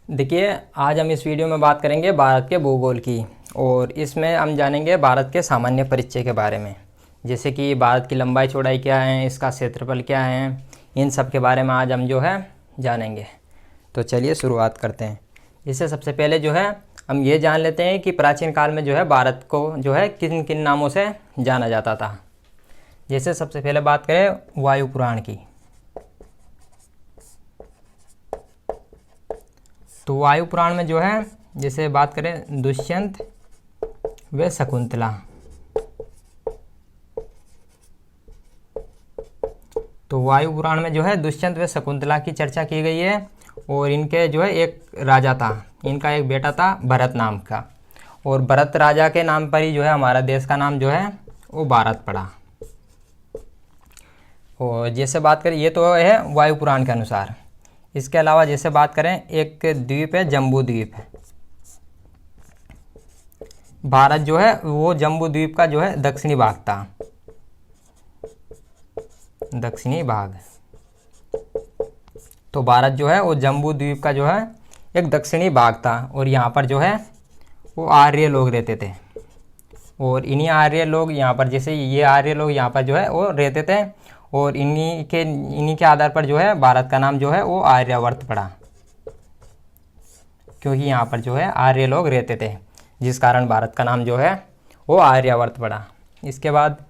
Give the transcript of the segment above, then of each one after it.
देखिए, आज हम इस वीडियो में बात करेंगे भारत के भूगोल की। और इसमें हम जानेंगे भारत के सामान्य परिचय के बारे में, जैसे कि भारत की लंबाई चौड़ाई क्या है, इसका क्षेत्रफल क्या है, इन सब के बारे में आज हम जो है जानेंगे। तो चलिए शुरुआत करते हैं। इससे सबसे पहले जो है हम ये जान लेते हैं कि प्राचीन काल में जो है भारत को जो है किन किन नामों से जाना जाता था। जैसे सबसे पहले बात करें वायु पुराण की, तो वायु पुराण में जो है जैसे बात करें दुष्यंत व शकुंतला, तो वायु पुराण में जो है दुष्यंत व शकुंतला की चर्चा की गई है। और इनके जो है एक राजा था, इनका एक बेटा था भरत नाम का, और भरत राजा के नाम पर ही जो है हमारा देश का नाम जो है वो भारत पड़ा। और जैसे बात करें, ये तो है वायु पुराण के अनुसार। इसके अलावा जैसे बात करें, एक द्वीप है जम्बू द्वीप। भारत जो है वो जम्बू द्वीप का जो है दक्षिणी भाग था, दक्षिणी भाग। तो भारत जो है वो जम्बू द्वीप का जो है एक दक्षिणी भाग था, और यहाँ पर जो है वो आर्य लोग रहते थे। और इन्हीं आर्य लोग यहाँ पर, जैसे ये आर्य लोग यहाँ पर जो है वो रहते थे, और इन्हीं के आधार पर जो है भारत का नाम जो है वो आर्यावर्त पड़ा, क्योंकि यहाँ पर जो है आर्य लोग रहते थे, जिस कारण भारत का नाम जो है वो आर्यावर्त पड़ा। इसके बाद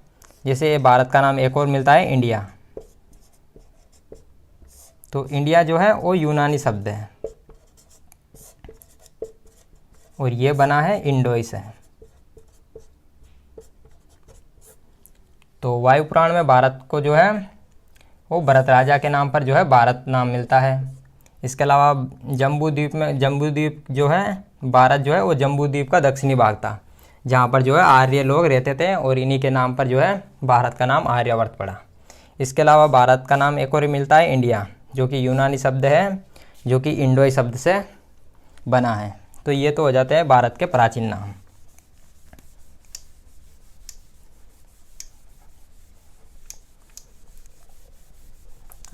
जैसे भारत का नाम एक और मिलता है इंडिया। तो इंडिया जो है वो यूनानी शब्द है, और ये बना है इंडोइस है। तो वायु पुराण में भारत को जो है वो भरत राजा के नाम पर जो है भारत नाम मिलता है। इसके अलावा जम्बू द्वीप जो है, भारत जो है वो जम्बू द्वीप का दक्षिणी भाग था, जहाँ पर जो है आर्य लोग रहते थे, और इन्हीं के नाम पर जो है भारत का नाम आर्यावर्त पड़ा। इसके अलावा भारत का नाम एक और मिलता है इंडिया, जो कि यूनानी शब्द है, जो कि इंडोई शब्द से बना है। तो ये तो हो जाते हैं भारत के प्राचीन नाम।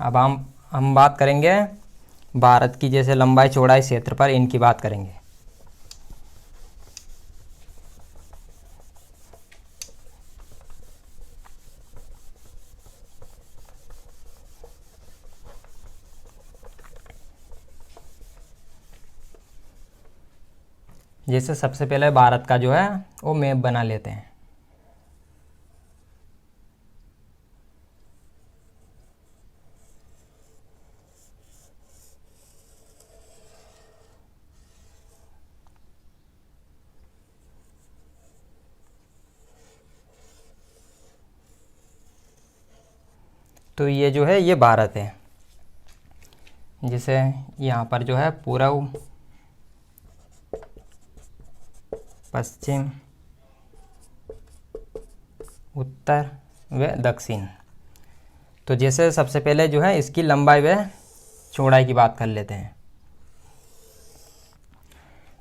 अब हम बात करेंगे भारत की, जैसे लंबाई चौड़ाई क्षेत्र पर इनकी बात करेंगे। जैसे सबसे पहले भारत का जो है वो मैप बना लेते हैं। तो ये जो है ये भारत है। जैसे यहाँ पर जो है पूर्व, पश्चिम, उत्तर व दक्षिण। तो जैसे सबसे पहले जो है इसकी लंबाई व चौड़ाई की बात कर लेते हैं।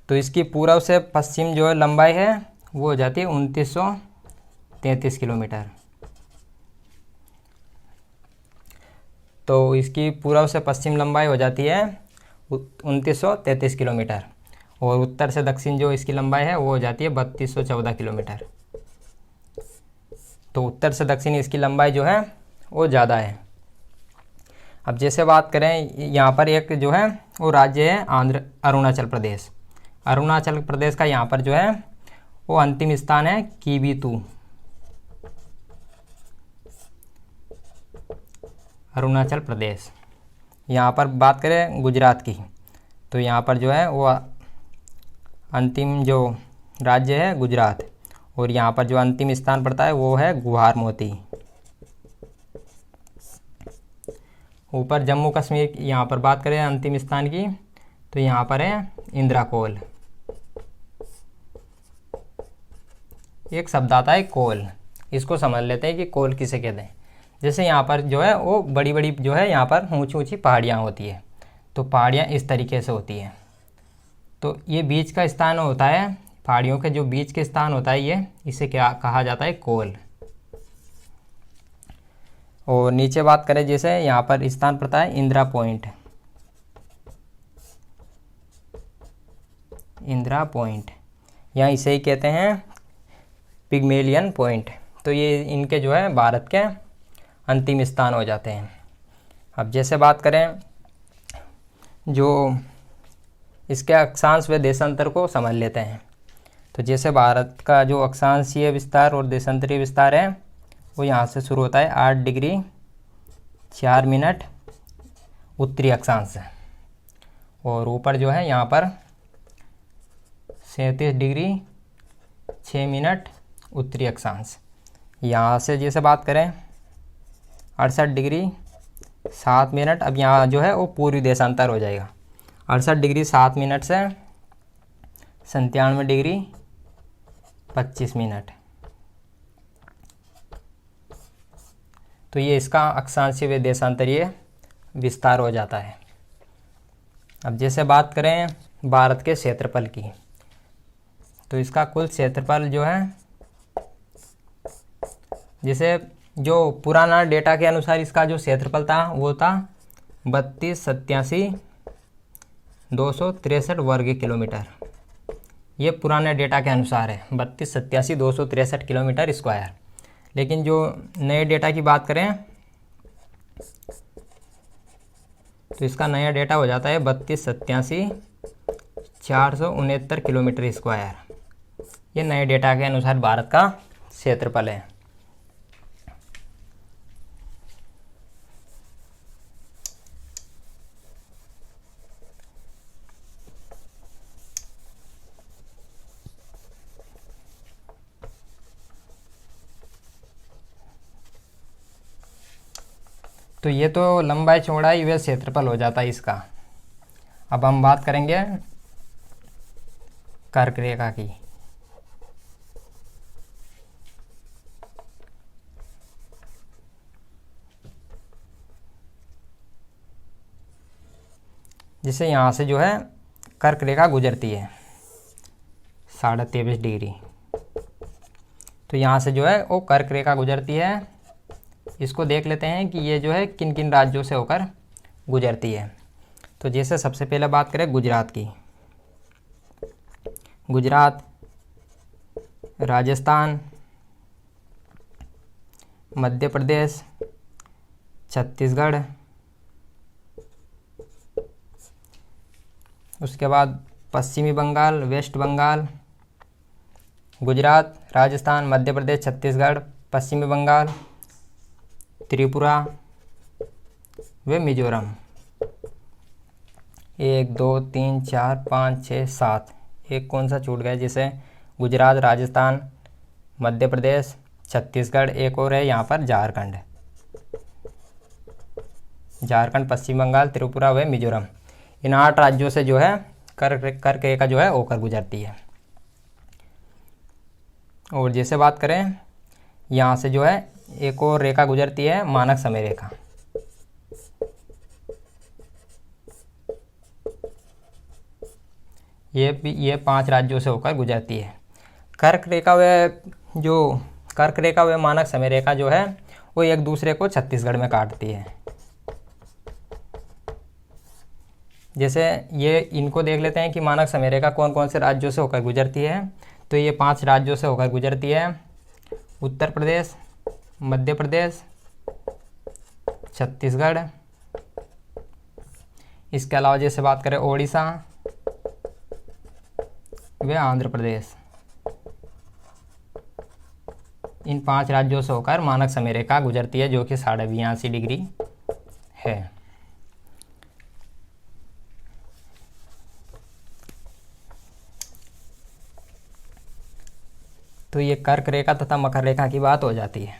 तो इसकी पूर्व से पश्चिम जो है लंबाई है वो हो जाती है 2933 किलोमीटर। तो इसकी पूर्व से पश्चिम लंबाई हो जाती है 2933 किलोमीटर, और उत्तर से दक्षिण जो इसकी लंबाई है वो हो जाती है 3214 किलोमीटर। तो उत्तर से दक्षिण इसकी लंबाई जो है वो ज़्यादा है। अब जैसे बात करें, यहाँ पर एक जो है वो राज्य है अरुणाचल प्रदेश। अरुणाचल प्रदेश का यहाँ पर जो है वो अंतिम स्थान है कीबीतू। अरुणाचल प्रदेश। यहाँ पर बात करें गुजरात की, तो यहाँ पर जो है वो अंतिम जो राज्य है गुजरात, और यहाँ पर जो अंतिम स्थान पड़ता है वो है गुहार मोती। ऊपर जम्मू कश्मीर, यहाँ पर बात करें अंतिम स्थान की, तो यहाँ पर है इंदिरा कोल। एक शब्द आता है कोल, इसको समझ लेते हैं कि कोल किसे कहते हैं। जैसे यहाँ पर जो है वो बड़ी बड़ी जो है यहाँ पर ऊंची ऊंची पहाड़ियाँ होती है, तो पहाड़ियाँ इस तरीके से होती हैं। तो ये बीच का स्थान होता है, पहाड़ियों के जो बीच के स्थान होता है ये, इसे क्या कहा जाता है, कोल। और नीचे बात करें, जैसे यहाँ पर स्थान पड़ता है इंदिरा पॉइंट। इंदिरा पॉइंट, या इसे ही कहते हैं पिग्मेलियन पॉइंट। तो ये इनके जो है भारत के अंतिम स्थान हो जाते हैं। अब जैसे बात करें जो इसके अक्षांश व देशांतर को समझ लेते हैं। तो जैसे भारत का जो अक्षांशीय विस्तार और देशांतरीय विस्तार है वो यहाँ से शुरू होता है 8 डिग्री 4 मिनट उत्तरी अक्षांश है, और ऊपर जो है यहाँ पर 37 डिग्री 6 मिनट उत्तरी अक्षांश। यहाँ से जैसे बात करें 68 डिग्री 7 मिनट, अब यहाँ जो है वो पूर्वी देशांतर हो जाएगा। 68 डिग्री 7 मिनट से 97 डिग्री 25 मिनट। तो ये इसका अक्षांशीय व देशांतरीय विस्तार हो जाता है। अब जैसे बात करें भारत के क्षेत्रफल की, तो इसका कुल क्षेत्रफल जो है, जैसे जो पुराना डेटा के अनुसार इसका जो क्षेत्रफल था वो था 3287,263 वर्ग किलोमीटर। ये पुराने डेटा के अनुसार है 3287,263 किलोमीटर स्क्वायर। लेकिन जो नए डेटा की बात करें तो इसका नया डेटा हो जाता है 3287,469 किलोमीटर स्क्वायर। ये नए डेटा के अनुसार भारत का क्षेत्रफल है। तो ये तो लंबाई चौड़ाई व क्षेत्रफल हो जाता है इसका। अब हम बात करेंगे कर्क रेखा की। जिसे यहाँ से जो है कर्क रेखा गुजरती है 23.5 डिग्री। तो यहाँ से जो है वो कर्क रेखा गुजरती है। इसको देख लेते हैं कि ये जो है किन किन राज्यों से होकर गुजरती है। तो जैसे सबसे पहले बात करें गुजरात की। गुजरात, राजस्थान, मध्य प्रदेश, छत्तीसगढ़, उसके बाद पश्चिमी बंगाल, वेस्ट बंगाल, गुजरात, राजस्थान, मध्य प्रदेश, छत्तीसगढ़, पश्चिमी बंगाल, त्रिपुरा व मिजोरम। 1 2 3 4 5 6 7, एक कौन सा छूट गया? जैसे गुजरात, राजस्थान, मध्य प्रदेश, छत्तीसगढ़, एक और है यहाँ पर झारखंड। झारखंड, पश्चिम बंगाल, त्रिपुरा व मिजोरम। इन 8 राज्यों से जो है कर्क रेखा जो है होकर गुजरती है। और जैसे बात करें यहाँ से जो है एक और रेखा गुजरती है, मानक समय रेखा। ये 5 राज्यों से होकर गुजरती है। कर्क रेखा व मानक समय रेखा जो है वो एक दूसरे को छत्तीसगढ़ में काटती है। जैसे ये इनको देख लेते हैं कि मानक समय रेखा कौन कौन से राज्यों से होकर गुजरती है। तो ये 5 राज्यों से होकर गुजरती है: उत्तर प्रदेश, मध्य प्रदेश, छत्तीसगढ़, इसके अलावा जैसे बात करें ओडिशा व आंध्र प्रदेश। इन 5 राज्यों से होकर मानक समय रेखा गुजरती है, जो कि 82.5 डिग्री है। तो ये कर्क रेखा तथा मकर रेखा की बात हो जाती है।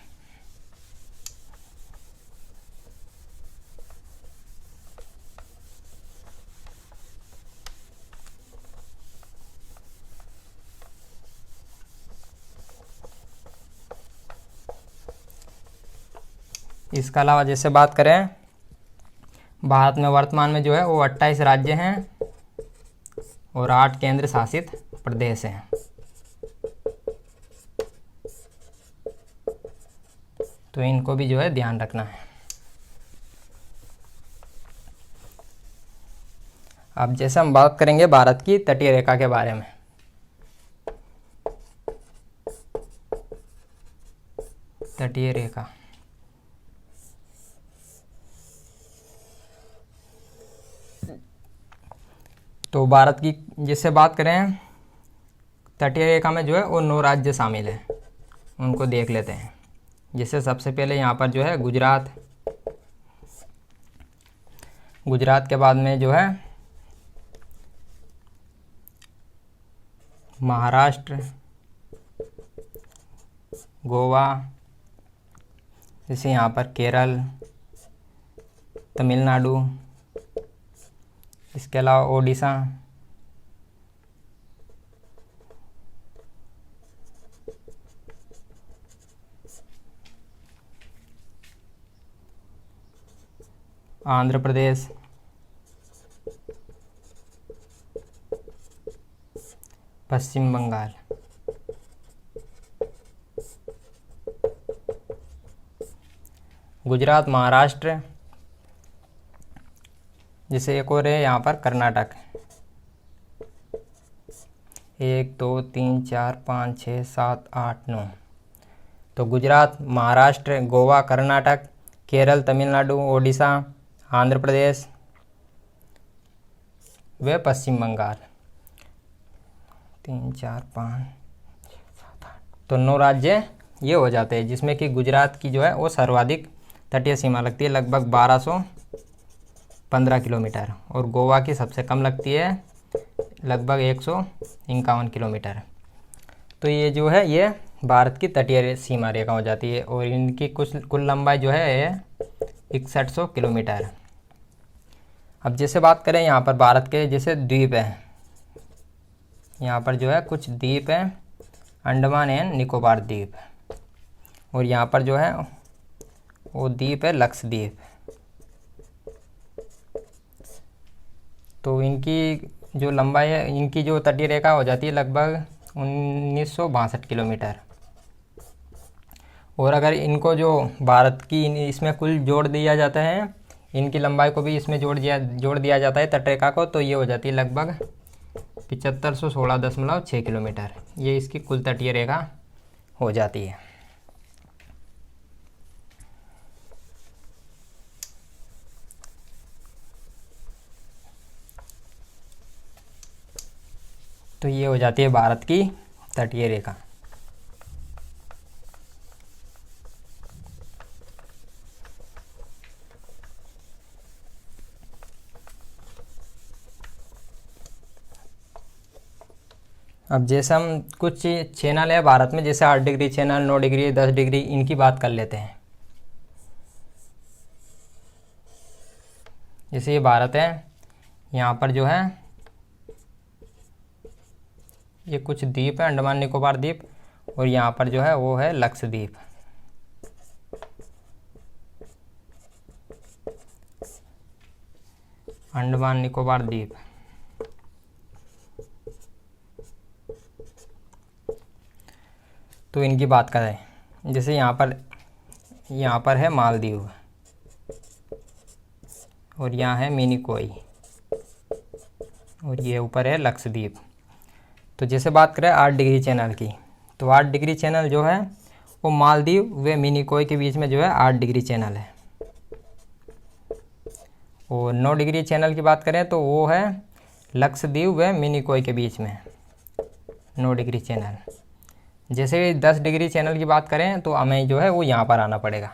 इसके अलावा जैसे बात करें भारत में वर्तमान में जो है वो 28 राज्य हैं और 8 केंद्र शासित प्रदेश हैं। तो इनको भी जो है ध्यान रखना है। अब जैसे हम बात करेंगे भारत की तटीय रेखा के बारे में। तटीय रेखा, तो भारत की जिससे बात करें तटीय रेखा में जो है वो 9 राज्य शामिल हैं, उनको देख लेते हैं। जैसे सबसे पहले यहाँ पर जो है गुजरात, गुजरात के बाद में जो है महाराष्ट्र, गोवा, जैसे यहाँ पर केरल, तमिलनाडु, इसके अलावा ओडिशा, आंध्र प्रदेश, पश्चिम बंगाल। गुजरात, महाराष्ट्र, जैसे एक और है यहाँ पर कर्नाटक। 1 2 3 4 5 6 7 8 9। तो गुजरात, महाराष्ट्र, गोवा, कर्नाटक, केरल, तमिलनाडु, ओडिशा, आंध्र प्रदेश व पश्चिम बंगाल। 3 4 5 6 7 8। तो 9 राज्य ये हो जाते हैं, जिसमें कि गुजरात की जो है वो सर्वाधिक तटीय सीमा लगती है, लगभग 1215 किलोमीटर, और गोवा की सबसे कम लगती है, लगभग 151 किलोमीटर। तो ये जो है ये भारत की तटीय सीमा रेखा हो जाती है, और इनकी कुल लंबाई जो है 6100 किलोमीटर। अब जैसे बात करें यहाँ पर भारत के जैसे द्वीप हैं, यहाँ पर जो है कुछ द्वीप हैं, अंडमान एंड निकोबार द्वीप, और यहाँ पर जो है वो द्वीप है लक्षद्वीप। तो इनकी जो लंबाई है, इनकी जो तटीय रेखा हो जाती है लगभग 1962 किलोमीटर। और अगर इनको जो भारत की इसमें कुल जोड़ दिया जाता है, इनकी लंबाई को भी इसमें जोड़ दिया जाता है तटरेखा को, तो ये हो जाती है लगभग 7516.6 किलोमीटर। ये इसकी कुल तटीय रेखा हो जाती है। तो ये हो जाती है भारत की तटीय रेखा। अब जैसे हम कुछ चैनल है भारत में, जैसे 8 डिग्री चैनल, 9 डिग्री, 10 डिग्री, इनकी बात कर लेते हैं। जैसे ये भारत है, यहाँ पर जो है ये कुछ द्वीप है, अंडमान निकोबार द्वीप, और यहाँ पर जो है वो है लक्षद्वीप। अंडमान निकोबार द्वीप। तो इनकी बात करें, जैसे यहाँ पर है मालदीव, और यहाँ है मिनिकोई, और ये ऊपर है लक्षद्वीप। तो जैसे बात करें 8 डिग्री चैनल की, तो 8 डिग्री चैनल जो है वो मालदीव व मिनिकोई के बीच में जो है 8 डिग्री चैनल है। और 9 डिग्री चैनल की बात करें तो वो है लक्षद्वीप व मिनिकोई के बीच में 9 डिग्री चैनल। जैसे 10 डिग्री चैनल की बात करें तो हमें जो है वो यहाँ पर आना पड़ेगा।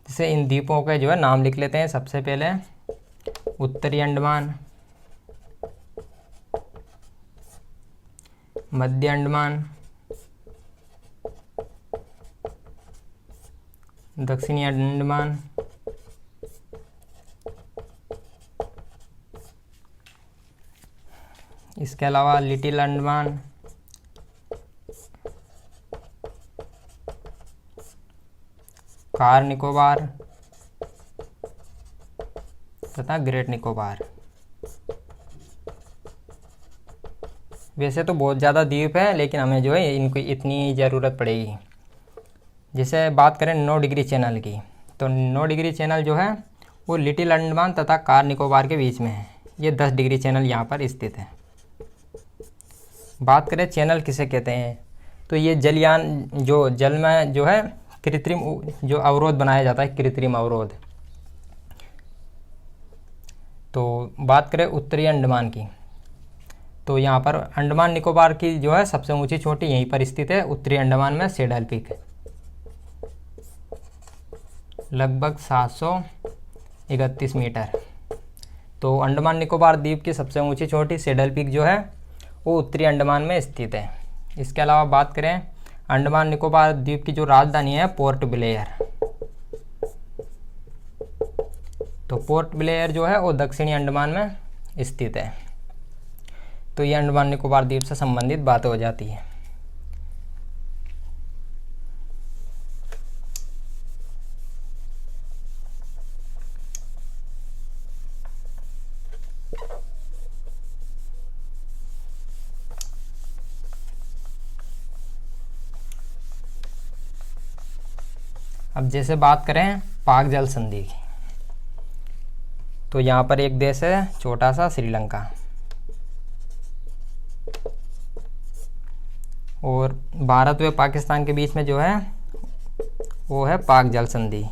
जैसे इन द्वीपों के जो है नाम लिख लेते हैं। सबसे पहले उत्तरी अंडमान, मध्य अंडमान, दक्षिणी अंडमान, इसके अलावा लिटिल अंडमान, कार निकोबार तथा ग्रेट निकोबार। वैसे तो बहुत ज़्यादा द्वीप है, लेकिन हमें जो है इनको इतनी ज़रूरत पड़ेगी। जैसे बात करें 9 डिग्री चैनल की, तो 9 डिग्री चैनल जो है वो लिटिल अंडमान तथा कार निकोबार के बीच में है। ये 10 डिग्री चैनल यहाँ पर स्थित है। बात करें चैनल किसे कहते हैं, तो ये जलयान जो जल में जो है कृत्रिम जो अवरोध बनाया जाता है, कृत्रिम अवरोध। तो बात करें उत्तरी अंडमान की, तो यहाँ पर अंडमान निकोबार की जो है सबसे ऊंची चोटी यहीं पर स्थित है, उत्तरी अंडमान में सेडल पीक, लगभग 731 मीटर। तो अंडमान निकोबार द्वीप की सबसे ऊंची चोटी सेडल पीक जो है वो उत्तरी अंडमान में स्थित है। इसके अलावा बात करें अंडमान निकोबार द्वीप की जो राजधानी है पोर्ट ब्लेयर, तो पोर्ट ब्लेयर जो है वो दक्षिणी अंडमान में स्थित है। तो ये अंडमान निकोबार द्वीप से संबंधित बातें हो जाती है। अब जैसे बात करें पाक जल संधि की, तो यहाँ पर एक देश है छोटा सा श्रीलंका, और भारत व पाकिस्तान के बीच में जो है वो है पाक जल संधि।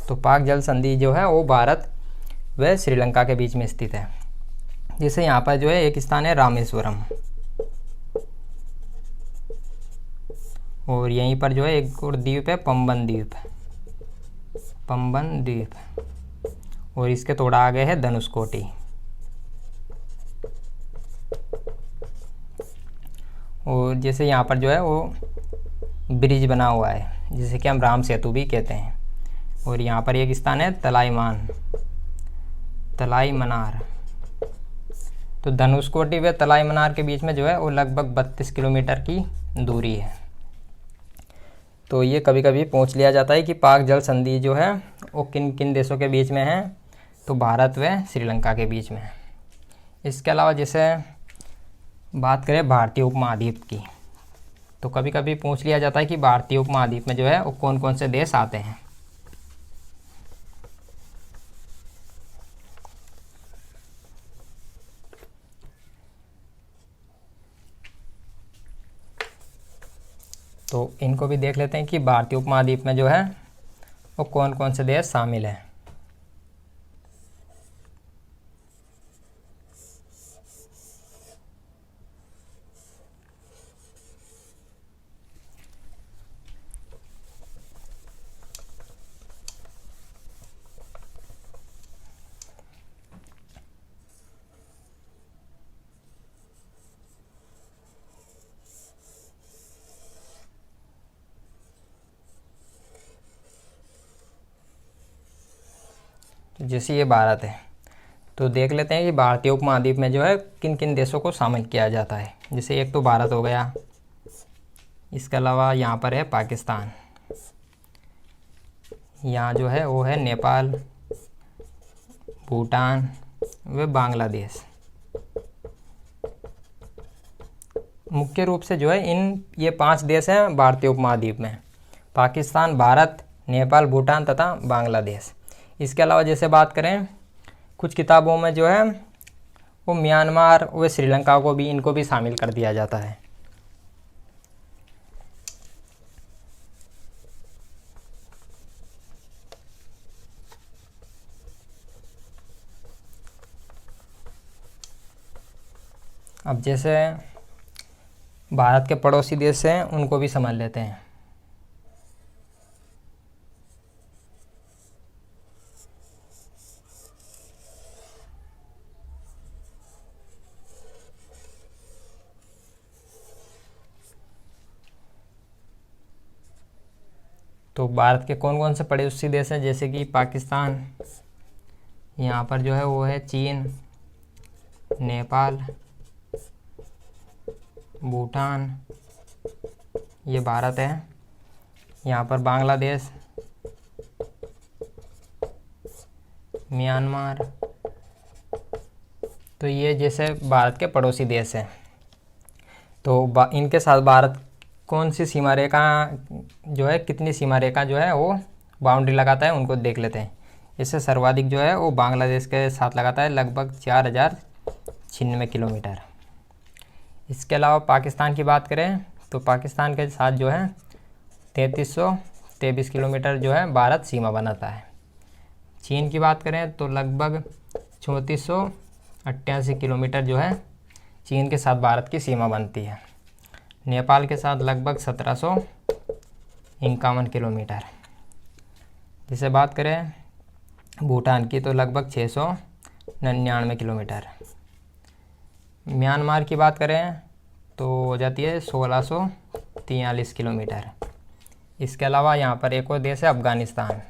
तो पाक जल संधि जो है वो भारत व श्रीलंका के बीच में स्थित है। जैसे यहाँ पर जो है एक स्थान है रामेश्वरम, और यहीं पर जो है एक और द्वीप है पंबन द्वीप, पंबन द्वीप, और इसके थोड़ा आगे है धनुषकोटी। और जैसे यहाँ पर जो है वो ब्रिज बना हुआ है जिसे कि हम राम सेतु भी कहते हैं। और यहाँ पर एक स्थान है तलाई मनार। तो धनुषकोटी व तलाई मनार के बीच में जो है वो लगभग 32 किलोमीटर की दूरी है। तो ये कभी कभी पूछ लिया जाता है कि पाक जल संधि जो है वो किन किन देशों के बीच में है, तो भारत व श्रीलंका के बीच में है। इसके अलावा जैसे बात करें भारतीय उपमहाद्वीप की, तो कभी कभी पूछ लिया जाता है कि भारतीय उपमहाद्वीप में जो है वो कौन कौन से देश आते हैं। तो इनको भी देख लेते हैं कि भारतीय उपमहाद्वीप में जो है वो कौन कौन से देश शामिल हैं। तो जैसे ये भारत है, तो देख लेते हैं कि भारतीय उपमहाद्वीप में जो है किन किन देशों को शामिल किया जाता है। जैसे एक तो भारत हो गया, इसके अलावा यहाँ पर है पाकिस्तान, यहाँ जो है वो है नेपाल, भूटान व बांग्लादेश। मुख्य रूप से जो है ये 5 देश हैं भारतीय उपमहाद्वीप में, पाकिस्तान, भारत, नेपाल, भूटान तथा बांग्लादेश। इसके अलावा जैसे बात करें कुछ किताबों में जो है वो म्यांमार व श्रीलंका को भी, इनको भी शामिल कर दिया जाता है। अब जैसे भारत के पड़ोसी देश हैं उनको भी समझ लेते हैं। तो भारत के कौन कौन से पड़ोसी देश हैं, जैसे कि पाकिस्तान, यहाँ पर जो है वो है चीन, नेपाल, भूटान, ये भारत है। यहाँ पर बांग्लादेश, म्यांमार, तो ये जैसे भारत के पड़ोसी देश हैं। तो इनके साथ भारत कौन सी सीमा रेखा जो है, कितनी सीमा रेखा जो है वो बाउंड्री लगाता है, उनको देख लेते हैं। इससे सर्वाधिक जो है वो बांग्लादेश के साथ लगाता है, लगभग 4096 किलोमीटर। इसके अलावा पाकिस्तान की बात करें तो पाकिस्तान के साथ जो है 3323 किलोमीटर जो है भारत सीमा बनाता है। चीन की बात करें तो लगभग 3488 किलोमीटर जो है चीन के साथ भारत की सीमा बनती है। नेपाल के साथ लगभग 1751 किलोमीटर। जिसे बात करें भूटान की तो लगभग 699 किलोमीटर। म्यांमार की बात करें तो हो जाती है 1643 किलोमीटर। इसके अलावा यहाँ पर एक और देश है अफ़गानिस्तान।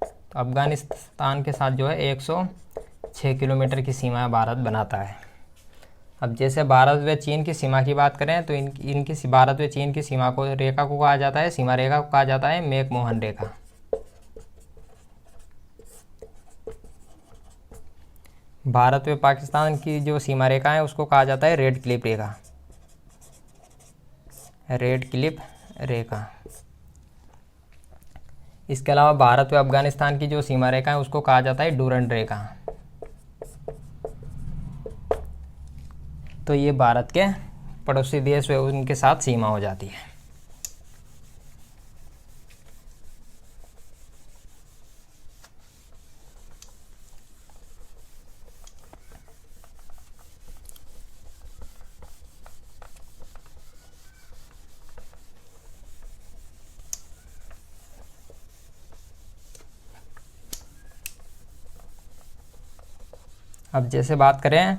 तो अफ़गानिस्तान के साथ जो है 106 किलोमीटर की सीमा भारत बनाता है। अब जैसे भारत व चीन की सीमा की बात करें तो इनकी भारत व चीन की सीमा को रेखा को कहा जाता है, सीमा रेखा को कहा जाता है मैकमोहन रेखा। भारत व पाकिस्तान की जो सीमा रेखा है उसको कहा जाता है रेड क्लिफ रेखा, रेड क्लिफ रेखा। इसके अलावा भारत व अफगानिस्तान की जो सीमा रेखा है उसको कहा जाता है डूरंड रेखा। तो ये भारत के पड़ोसी देश व उनके साथ सीमा हो जाती है। अब जैसे बात करें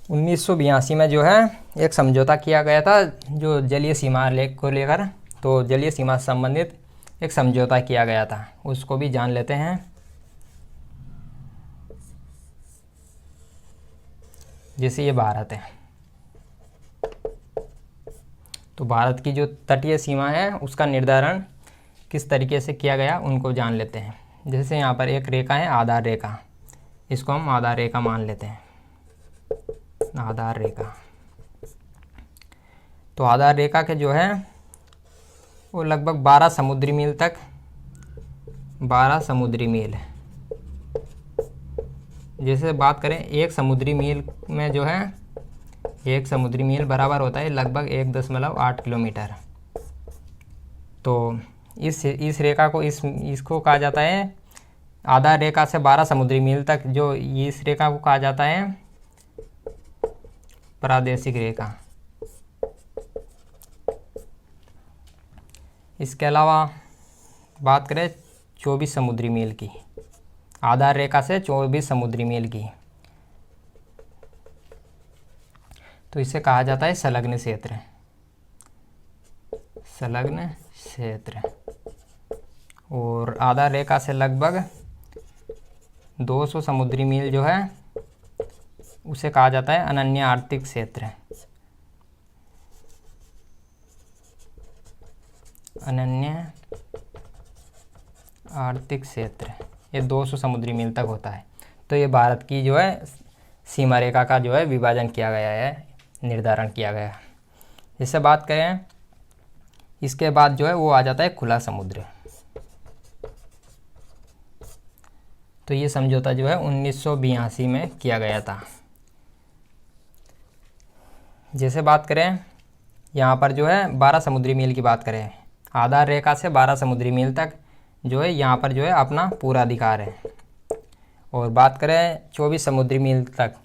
1982 में जो है एक समझौता किया गया था जो जलीय सीमा को लेकर, तो जलीय सीमा से संबंधित एक समझौता किया गया था, उसको भी जान लेते हैं। जैसे ये भारत है तो भारत की जो तटीय सीमा है उसका निर्धारण किस तरीके से किया गया उनको जान लेते हैं। जैसे यहाँ पर एक रेखा है आधार रेखा, इसको हम आधार रेखा मान लेते हैं, आधार रेखा। तो आधार रेखा के जो है वो लगभग 12 समुद्री मील तक, 12 समुद्री मील है। जैसे बात करें एक समुद्री मील में जो है एक समुद्री मील बराबर होता है लगभग 1.8 किलोमीटर। तो इस रेखा को इसको कहा जाता है आधार रेखा से 12 समुद्री मील तक, जो इस रेखा को कहा जाता है प्रादेशिक रेखा। इसके अलावा बात करें 24 समुद्री मील की, आधार रेखा से 24 समुद्री मील की, तो इसे कहा जाता है संलग्न क्षेत्र, संलग्न क्षेत्र। और आधार रेखा से लगभग 200 समुद्री मील जो है उसे कहा जाता है अनन्य आर्थिक क्षेत्र, अनन्य आर्थिक क्षेत्र। ये 200 समुद्री मील तक होता है। तो ये भारत की जो है सीमा रेखा का जो है विभाजन किया गया है, निर्धारण किया गया है। जैसे बात करें इसके बाद जो है वो आ जाता है खुला समुद्र। तो ये समझौता जो है 1982 में किया गया था। जैसे बात करें यहाँ पर जो है 12 समुद्री मील की बात करें, आधार रेखा से 12 समुद्री मील तक जो है यहाँ पर जो है अपना पूरा अधिकार है। और बात करें 24 समुद्री मील तक,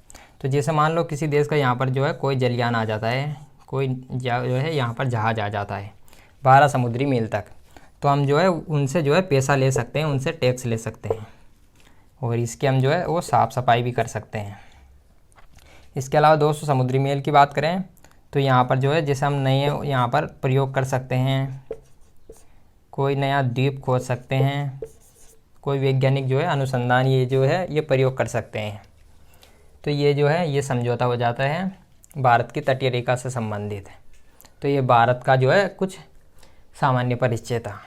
तो जैसे मान लो किसी देश का यहाँ पर जो है कोई जलयान आ जाता है, कोई जो है यहाँ पर जहाज़ आ जाता है 12 समुद्री मील तक, तो हम जो है उनसे जो है पैसा ले सकते हैं, उनसे टैक्स ले सकते हैं और इसकी हम जो है वो साफ़ सफाई भी कर सकते हैं। इसके अलावा 200 समुद्री मील की बात करें तो यहाँ पर जो है जैसे हम नए यहाँ पर प्रयोग कर सकते हैं, कोई नया द्वीप खोज सकते हैं, कोई वैज्ञानिक जो है अनुसंधान ये जो है ये प्रयोग कर सकते हैं। तो ये जो है ये समझौता हो जाता है भारत की तटीय रेखा से संबंधित। तो ये भारत का जो है कुछ सामान्य परिचय था।